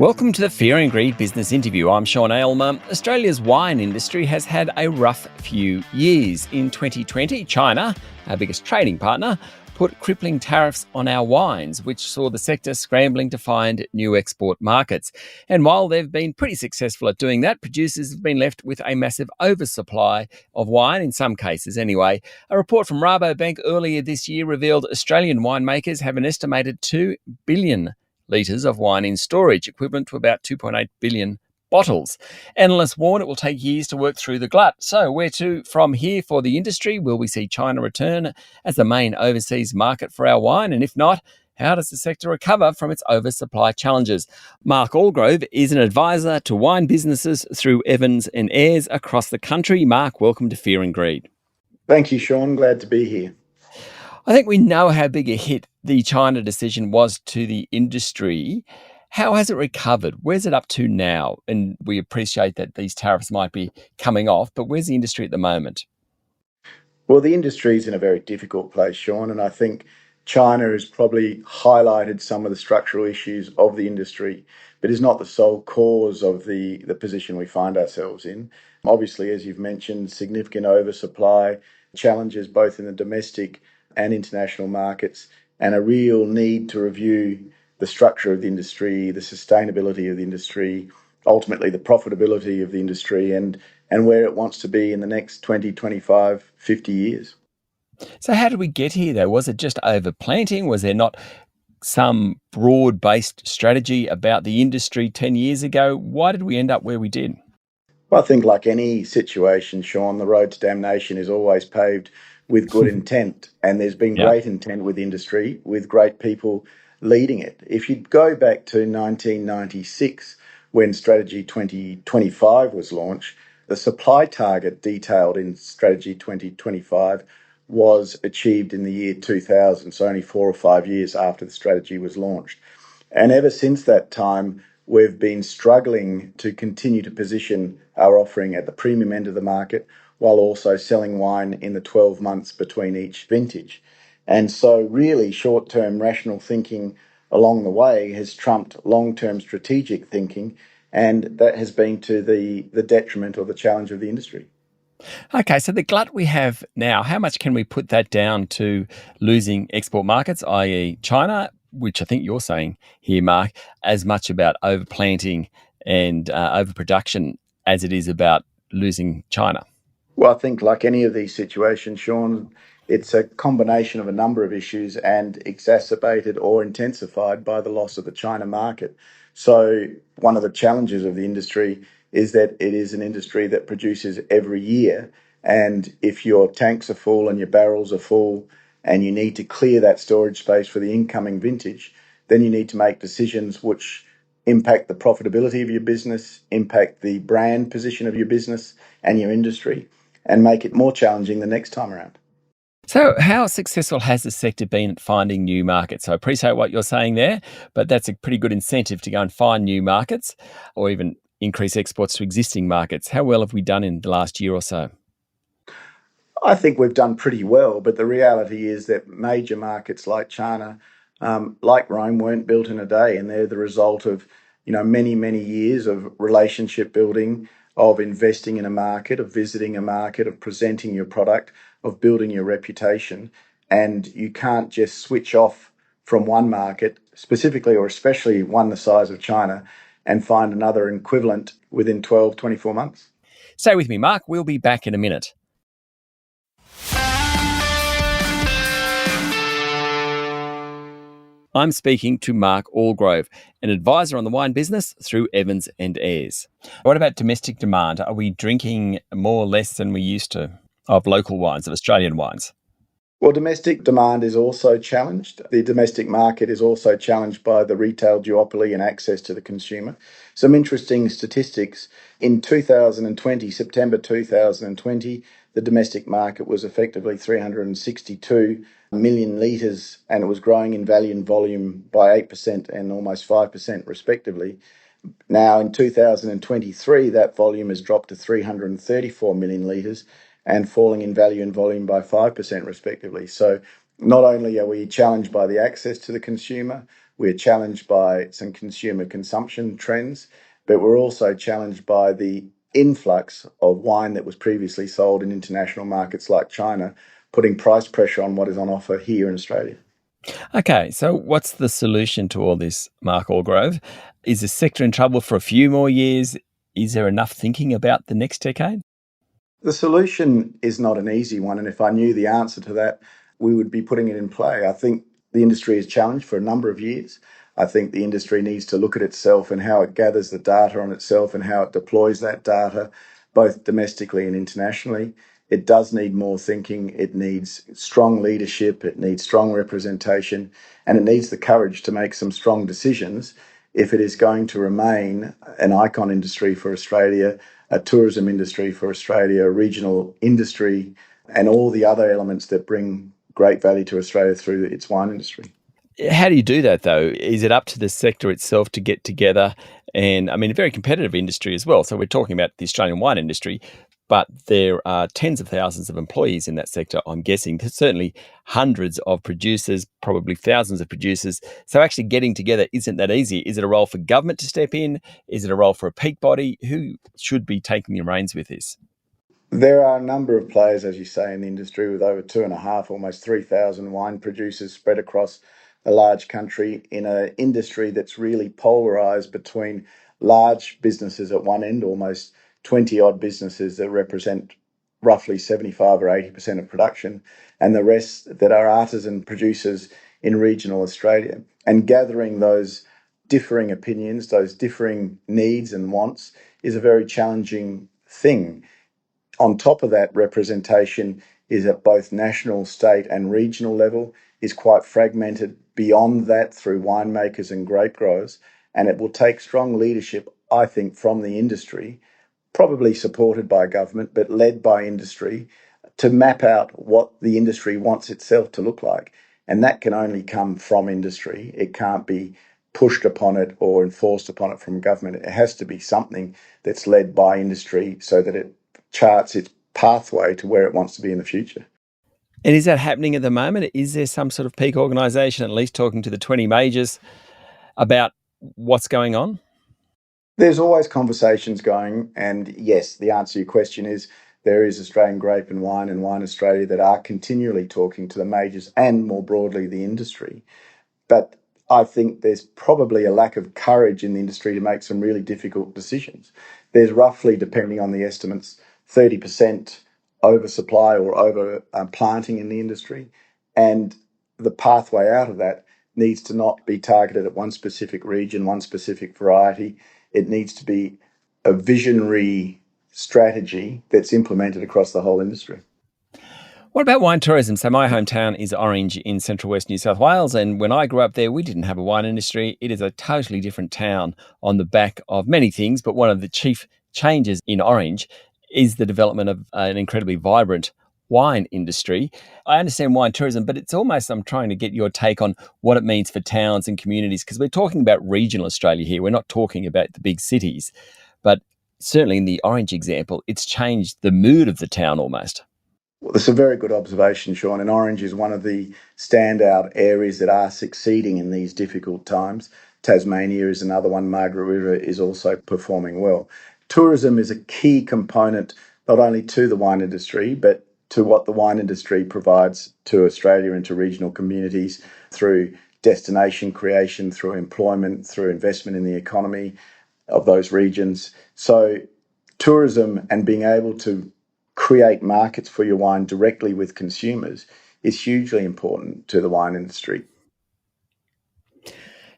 Welcome to the Fear and Greed Business Interview. I'm Sean Aylmer. Australia's wine industry has had a rough few years. In 2020, China, our biggest trading partner, put crippling tariffs on our wines, which saw the sector scrambling to find new export markets. And while they've been pretty successful at doing that, producers have been left with a massive oversupply of wine, in some cases anyway. A report from Rabobank earlier this year revealed Australian winemakers have an estimated 2 billion litres of wine in storage, equivalent to about 2.8 billion bottles. Analysts warn it will take years to work through the glut. So where to from here for the industry? Will we see China return as the main overseas market for our wine? And if not, how does the sector recover from its oversupply challenges? Mark Allgrove is an advisor to wine businesses through Evans and Ayres across the country. Mark, welcome to Fear and Greed. Thank you, Sean. Glad to be here. I think we know how big a hit the China decision was to the industry. How has it recovered? Where's it up to now? And we appreciate that these tariffs might be coming off, but where's the industry at the moment? Well, the industry is in a very difficult place, Sean, and I think China has probably highlighted some of the structural issues of the industry, but is not the sole cause of the position we find ourselves in. Obviously, as you've mentioned, significant oversupply, challenges both in the domestic and international markets, and a real need to review the structure of the industry, the sustainability of the industry, ultimately the profitability of the industry, and where it wants to be in the next 20, 25, 50 years. So how did we get here, though? Was it just overplanting? Was there not some broad-based strategy about the industry 10 years ago? Why did we end up where we did? Well, I think like any situation, Sean, the road to damnation is always paved with good intent. And there's been great intent with the industry, with great people leading it. If you go back to 1996, when Strategy 2025 was launched, the supply target detailed in Strategy 2025 was achieved in the year 2000, so only 4 or 5 years after the strategy was launched. And ever since that time, we've been struggling to continue to position our offering at the premium end of the market while also selling wine in the 12 months between each vintage. And so really short-term rational thinking along the way has trumped long-term strategic thinking, and that has been to the detriment or the challenge of the industry. Okay, so the glut we have now, how much can we put that down to losing export markets, i.e. China, which I think you're saying here, Mark, as much about overplanting and overproduction as it is about losing China? Well, I think like any of these situations, Sean, it's a combination of a number of issues and exacerbated or intensified by the loss of the China market. So one of the challenges of the industry is that it is an industry that produces every year. And if your tanks are full and your barrels are full and you need to clear that storage space for the incoming vintage, then you need to make decisions which impact the profitability of your business, impact the brand position of your business and your industry, and make it more challenging the next time around. So how successful has the sector been at finding new markets? So I appreciate what you're saying there, but that's a pretty good incentive to go and find new markets or even increase exports to existing markets. How well have we done in the last year or so? I think we've done pretty well, but the reality is that major markets like China, like Rome, weren't built in a day, and they're the result of many, many years of relationship building, of investing in a market, of visiting a market, of presenting your product, of building your reputation. And you can't just switch off from one market, specifically or especially one the size of China, and find another equivalent within 12, 24 months. Stay with me, Mark. We'll be back in a minute. I'm speaking to Mark Allgrove, an advisor on the wine business through Evans and Ayres. What about domestic demand? Are we drinking more or less than we used to of local wines, of Australian wines? Well, domestic demand is also challenged. The domestic market is also challenged by the retail duopoly and access to the consumer. Some interesting statistics. In 2020, September 2020, the domestic market was effectively 362 million litres, and it was growing in value and volume by 8% and almost 5% respectively. Now in 2023, that volume has dropped to 334 million litres and falling in value and volume by 5% respectively. So Not only are we challenged by the access to the consumer, we're challenged by some consumer consumption trends, but we're also challenged by the influx of wine that was previously sold in international markets like China, putting price pressure on what is on offer here in Australia. Okay, so what's the solution to all this, Mark Allgrove? Is the sector in trouble for a few more years? Is there enough thinking about the next decade? The solution is not an easy one, and if I knew the answer to that, we would be putting it in play. I think the industry is challenged for a number of years. I think the industry needs to look at itself and how it gathers the data on itself and how it deploys that data, both domestically and internationally. It does need more thinking. It needs strong leadership. It needs strong representation, and it needs the courage to make some strong decisions if it is going to remain an icon industry for Australia, a tourism industry for Australia, a regional industry, and all the other elements that bring great value to Australia through its wine industry. How do you do that, though? Is it up to the sector itself to get together? And I mean, a very competitive industry as well. So we're talking about the Australian wine industry, but there are tens of thousands of employees in that sector, I'm guessing. There's certainly hundreds of producers, probably thousands of producers. So actually getting together isn't that easy. Is it a role for government to step in? Is it a role for a peak body? Who should be taking the reins with this? There are a number of players, as you say, in the industry with over 2.5, almost 3,000 wine producers spread across a large country in an industry that's really polarised between large businesses at one end, almost 20 odd businesses that represent roughly 75 or 80% of production, and the rest that are artisan producers in regional Australia. And gathering those differing opinions, those differing needs and wants is a very challenging thing. On top of that, representation is at both national, state, and regional level, is quite fragmented beyond that through winemakers and grape growers. And it will take strong leadership, I think, from the industry, probably supported by government, but led by industry, to map out what the industry wants itself to look like. And that can only come from industry. It can't be pushed upon it or enforced upon it from government. It has to be something that's led by industry so that it charts its pathway to where it wants to be in the future. And is that happening at the moment? Is there some sort of peak organisation, at least talking to the 20 majors about what's going on? There's always conversations going, and yes, the answer to your question is there is Australian Grape and Wine Australia that are continually talking to the majors and more broadly the industry. But I think there's probably a lack of courage in the industry to make some really difficult decisions. There's roughly, depending on the estimates, 30% oversupply or over planting in the industry. And the pathway out of that needs to not be targeted at one specific region, one specific variety. It needs to be a visionary strategy that's implemented across the whole industry. What about wine tourism? So my hometown is Orange in central west New South Wales, and when I grew up there, we didn't have a wine industry. It is a totally different town on the back of many things, but one of the chief changes in Orange is the development of an incredibly vibrant wine industry. I understand wine tourism, but it's almost, I'm trying to get your take on what it means for towns and communities, because we're talking about regional Australia here. We're not talking about the big cities, but certainly in the Orange example, it's changed the mood of the town almost. Well, that's a very good observation, Sean. And Orange is one of the standout areas that are succeeding in these difficult times. Tasmania is another one. Margaret River is also performing well. Tourism is a key component not only to the wine industry, but to what the wine industry provides to Australia and to regional communities through destination creation, through employment, through investment in the economy of those regions. So tourism and being able to create markets for your wine directly with consumers is hugely important to the wine industry.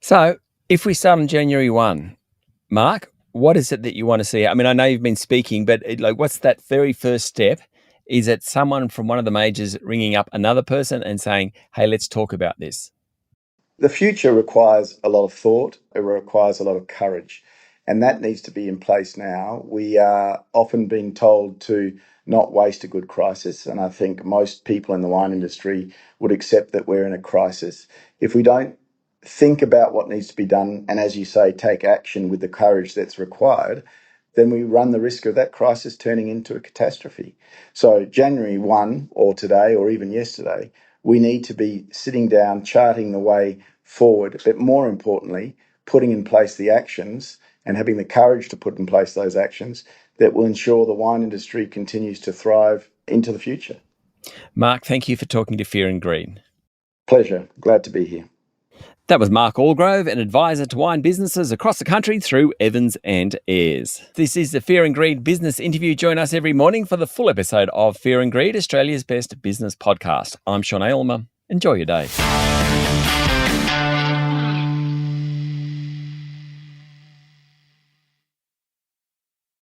So if we start on January 1, Mark, what is it that you want to see? I mean, I know you've been speaking, but what's that very first step? Is it someone from one of the majors ringing up another person and saying, hey, let's talk about this? The future requires a lot of thought, it requires a lot of courage, and that needs to be in place now. We are often being told to not waste a good crisis, and I think most people in the wine industry would accept that we're in a crisis. If we don't think about what needs to be done, and as you say, take action with the courage that's required, then we run the risk of that crisis turning into a catastrophe. So January 1 or today or even yesterday We need to be sitting down, charting the way forward, but more importantly, putting in place the actions and having the courage to put in place those actions that will ensure the wine industry continues to thrive into the future. Mark, thank you for talking to Fear and Greed. Pleasure. Glad to be here. That was Mark Allgrove, an advisor to wine businesses across the country through Evans and Ayres. This is the Fear and Greed business interview. Join us every morning for the full episode of Fear and Greed, Australia's best business podcast. I'm Sean Aylmer. Enjoy your day.